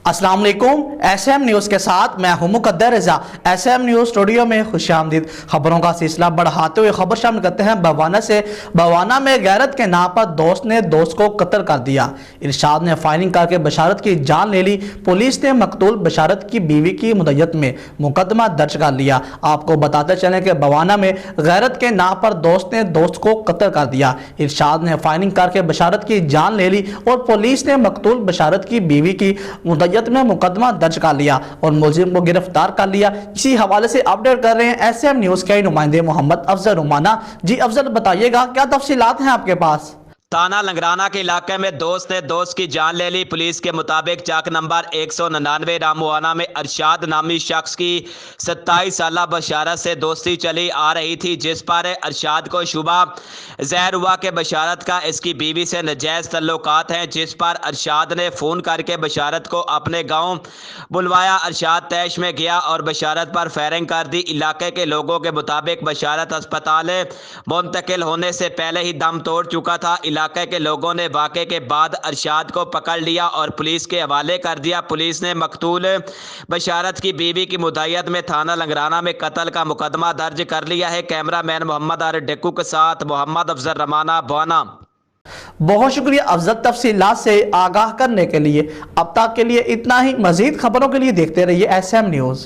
अस्सलाम वालेकुम। SM news के साथ मैं हूं मुकद्दर रजा। एसएम न्यूज़ स्टूडियो में खुशामदीद। खबरों का सिलसिला बढ़ाते हुए खबर शामिल करते हैं भवाना से। भवाना में गैरत के नाम पर दोस्त ने दोस्त को कत्ल कर दिया। इरशाद ने फायरिंग करके बशारत की जान ले ली। पुलिस ने मकतूल बशारत की बीवी की मुद्दत में मुकदमा दर्ज कर लिया। आपको बताते चलें कि भवाना में गैरत के नाम पर दोस्त ने दोस्त को कत्ल कर दिया। इरशाद ने फायरिंग करके बशारत की जान ले ली और पुलिस ने मकतूल बशारत की बीवी की मुद्दत में मुकदमा दर्ज कर लिया और मुलजिम को गिरफ्तार कर लिया। इसी हवाले से अपडेट कर रहे हैं एसएम न्यूज़ के नुमाइंदे मोहम्मद अफजल रुमाना। जी अफजल, बताइएगा क्या तफसीलात हैं आपके पास? थाना लंगराना के इलाके में दोस्त ने दोस्त की जान ले ली। पुलिस के मुताबिक चाक नंबर 199 रामवाना में अरशाद नामी शख्स की 27 साला बशारत से दोस्ती चली आ रही थी, जिस पर अरशाद को शुबा ज़हर हुआ कि बशारत का इसकी बीवी से नाजायज़ तल्लुकात हैं, जिस पर अरशाद ने फ़ोन करके बशारत को अपने गाँव बुलवाया। अरशाद तैश में गया और बशारत पर फायरिंग कर दी। इलाके के लोगों के मुताबिक बशारत अस्पताल मुंतकिल होने से पहले ही दम तोड़ चुका था। इलाके के लोगों ने वाक़े के बाद अरशाद को पकड़ लिया और पुलिस के हवाले कर दिया। पुलिस ने मकतूल बशारत की बीवी की मुद्दत में थाना लंगराना में कत्ल का मुकदमा दर्ज कर लिया है। कैमरामैन मोहम्मद आर डेक्कू के साथ मोहम्मद अफजल रमाना, भवाना। बहुत शुक्रिया अफजल, तफसीलात से आगाह करने के लिए। अब तक के लिए इतना ही। मजीद खबरों के लिए देखते रहिए एसएम न्यूज़।